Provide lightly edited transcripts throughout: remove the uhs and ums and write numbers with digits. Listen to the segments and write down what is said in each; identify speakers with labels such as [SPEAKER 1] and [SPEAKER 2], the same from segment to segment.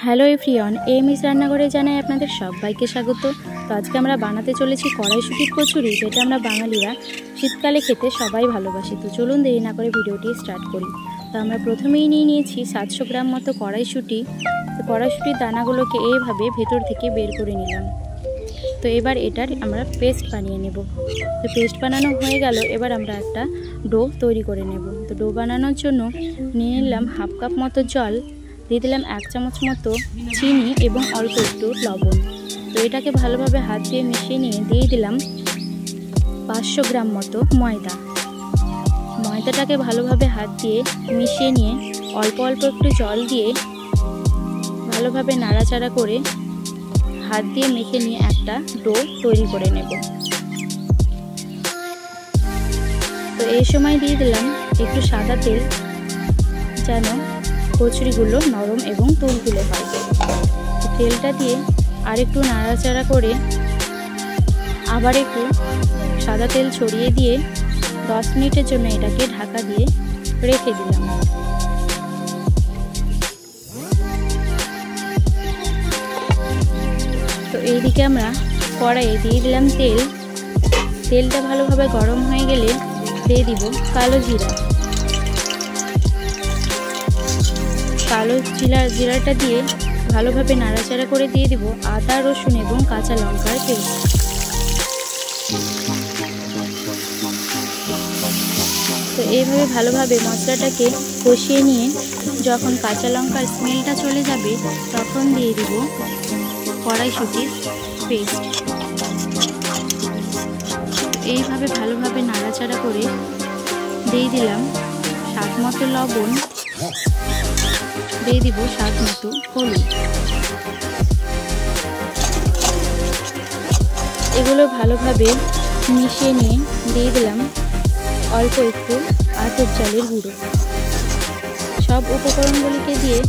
[SPEAKER 1] Hello everyone, MS রান্নাঘরে জানাই আপনাদের সবাইকে স্বাগত। তো আজকে আমরা বানাতে চলেছি কড়াইশুঁটির কচুরি, যেটা আমরা বাঙালিরা শীতকালে খেতে সবাই ভালোবাসি। তো চলুন দেরি না করে ভিডিওটি স্টার্ট করি। তো আমরা প্রথমেই নিয়েছি 700 গ্রাম মতো কড়াইশুঁটি। তো কড়াইশুঁটির দানাগুলোকে এইভাবে ভেতর থেকে বের করে নিলাম। তো এবার এটার আমরা পেস্ট বানিয়ে নেব। তো পেস্ট বানানো হয়ে গেল, এবার আমরা একটা ডো তৈরি করে নেব। তো ডো বানানোর জন্য নিয়ে নিলাম হাফ কাপ মতো জল, দিয়ে দিলাম 1 চামচ মতো চিনি এবং অল্প একটু লবণ। তো এটাকে ভালোভাবে হাত দিয়ে মিশিয়ে নিয়ে দিয়ে দিলাম 500 গ্রাম মতো ময়দা। ময়দাটাকে ভালোভাবে হাত দিয়ে মিশিয়ে নিয়ে অল্প অল্প একটু জল দিয়ে ভালোভাবে নাড়াচাড়া করে হাত দিয়ে মেখে নিয়ে একটা ডো তৈরি করে নেব। তো এই সময় দিয়ে দিলাম একটু সাদা তেল, যেন কচুরিগুলো নরম এবং তুলতুলে হয়। তেলটা দিয়ে আরেকটু নাড়াচাড়া করে আবার একটু সাদা তেল ছড়িয়ে দিয়ে 10 মিনিটের জন্য এটাকে ঢাকা দিয়ে রেখে দিলাম। তো এইদিকে আমরা কড়াইয়ে দিয়ে দিলাম তেল। তেলটা ভালোভাবে গরম হয়ে গেলে দিয়ে দিব কালো জিরা। কালো জিরাটা দিয়ে ভালোভাবে নাড়াচাড়া করে দিয়ে দিব আদা, রসুন এবং কাঁচা লঙ্কার পেস্ট। তো এইভাবে ভালোভাবে মশলাটাকে কষিয়ে নিয়ে যখন কাঁচা লঙ্কার স্মেলটা চলে যাবে, তখন দিয়ে দিব কড়াইশুঁটির পেস্ট। এইভাবে ভালোভাবে নাড়াচাড়া করে দিয়ে দিলাম স্বাদ মতো লবণ, দিয়ে দিব স্বাদ মতো হলুদ। এগুলো ভালোভাবে মিশিয়ে নিয়ে দিয়ে দিলাম অল্প একটু আতপ চালের গুঁড়ো। সব উপকরণগুলিকে দিয়ে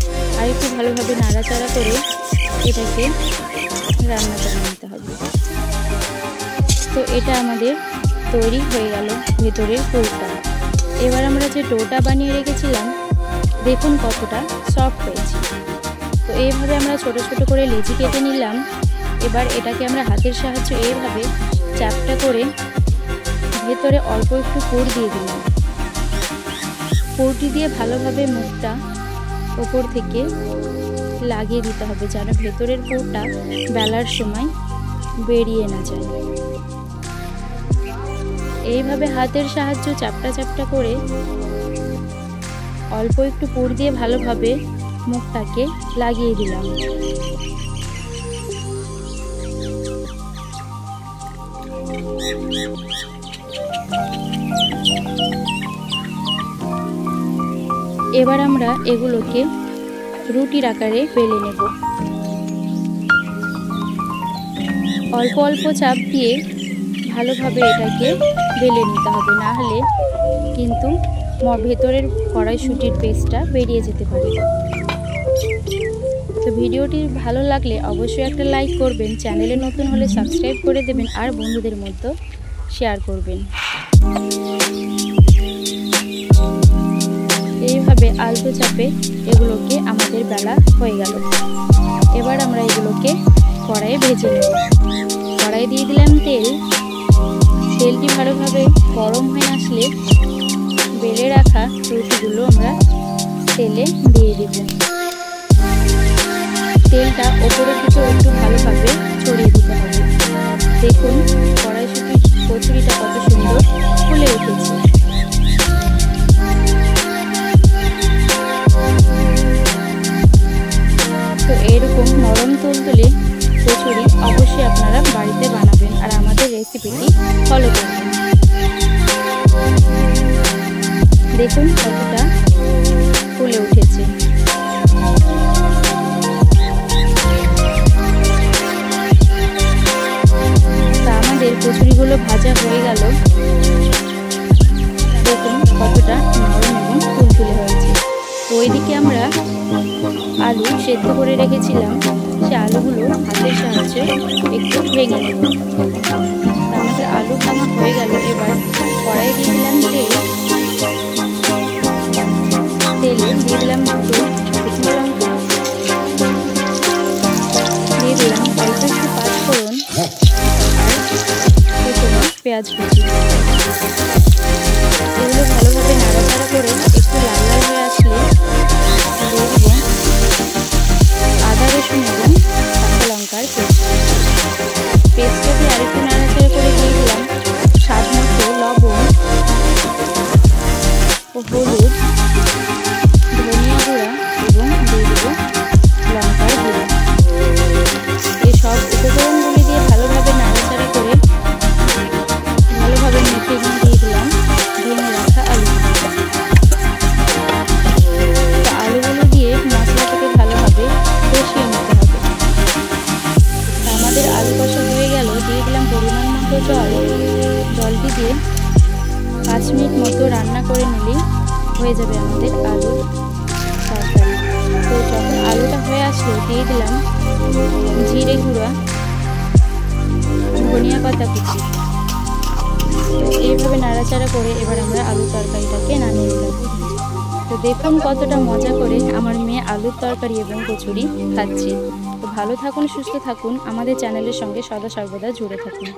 [SPEAKER 1] আরেকটু ভালোভাবে নাড়াচাড়া করে এটাকে রান্না করে নিতে হবে। তো এটা আমাদের তৈরি হয়ে গেল ভেতরের পুরটা। এবার আমরা যে ডোটা বানিয়ে রেখেছিলাম, দেখুন কতটা সফট হয়েছে। তো এইভাবে আমরা ছোট ছোট করে লেচি কেটে নিলাম। এবার এটাকে আমরা হাতের সাহায্যে এইভাবে চ্যাপটা করে ভেতরে অল্প একটু পুর দিয়ে দিলাম। পুরটি দিয়ে ভালোভাবে মুখটা ওপর থেকে লাগিয়ে দিতে হবে, যেন ভেতরের পুরটা বেলার সময় বেরিয়ে না যায়। এইভাবে হাতের সাহায্যে চ্যাপটা চ্যাপটা করে অল্প একটু পুর দিয়ে ভালোভাবে মুখটাকে লাগিয়ে দিলাম। এবার আমরা এগুলোকে রুটির আকারে বেলে নেব। অল্প অল্প চাপ দিয়ে ভালোভাবে এটাকে বেলে নিতে হবে, না হলে কিন্তু ভেতরের কড়াইশুঁটির পেস্টটা বেরিয়ে যেতে পারে। তো ভিডিওটি ভালো লাগলে অবশ্যই একটা লাইক করবেন, চ্যানেলে নতুন হলে সাবস্ক্রাইব করে দেবেন আর বন্ধুদের মধ্যে শেয়ার করবেন। এইভাবে আলতো চাপে এগুলোকে আমাদের বেলা হয়ে গেল। এবার আমরা এগুলোকে কড়াইয়ে ভেজে নেব। কড়াইয়ে দিয়ে দিলাম তেল। তেলটি ভালোভাবে গরম হয়ে আসলে বেলে রাখা রুটিগুলো আমরা তেলে দিয়ে দিব। তেলটা ওপরের দিকে একটু ভালোভাবে ছড়িয়ে দিতে হবে। দেখুন কড়াইশুঁটির কচুরিটা কত সুন্দর ফুলে উঠেছে। তো এরকম নরম তুলতুলে কচুরি অবশ্যই আপনারা বাড়িতে বানাবেন আর আমাদের রেসিপিটি ফলো করবেন। দেখুন কতটা ফুলে উঠেছে। তা আমাদের কচুরিগুলো ভাজা হয়ে গেল। দেখুন কতটা নরম এবং তুলতুলে হয়েছে। তো ওইদিকে আমরা আলু সেদ্ধ করে রেখেছিলাম, সে আলুগুলো হাতের সাহায্যে একটু ভেঙে নেব। আমাদের আলু ভাঙা হয়ে গেল। এবার কড়াইয়ে দিয়ে দিলাম তেলে দিয়ে দিলাম দুটো শুকনো লঙ্কা, পেঁয়াজ কুচি। এগুলো ভালোভাবে নাড়াচাড়া করে একটু লাল লাল হয়ে আসলে দিয়ে দেব আদা রসুন এবং কাঁচা লঙ্কার পেস্টটা দিয়ে আরেকটু নাড়াচাড়া করে দিয়ে দিলাম স্বাদ মতো লবণ ও হলুদ, ধনিয়া গুঁড়া এবং দিয়ে দেব লঙ্কার গুঁড়া। এই সব উপকরণগুলি দিয়ে ভালোভাবে নাড়াচাড়া করে ভালোভাবে মেখে দিয়ে দিলাম ভেঙে রাখা আলু। আলুগুলো দিয়ে মশলাটাকে ভালোভাবে কষিয়ে নিতে হবে। আমাদের আলু কষা হয়ে গেল, দিয়ে দিলাম পরিমাণ মতো জল। জলটি দিয়ে 5 মিনিট মতো রান্না করে নিলেই হয়ে যাবে আমাদের আলুর তরকারি। তো যখন আলুটা হয়ে আসলো দিয়ে দিলাম জিরে গুঁড়া, ধনিয়া পাতা কুচি। এইভাবে নাড়াচাড়া করে এবার আমরা আলু তরকারিটাকে নামিয়ে নিলাম। তো দেখুন কতটা মজা করে আমার মেয়ে আলুর তরকারি এবং কচুরি খাচ্ছে। তো ভালো থাকুন, সুস্থ থাকুন, আমাদের চ্যানেলের সঙ্গে সদা সর্বদা জুড়ে থাকুন।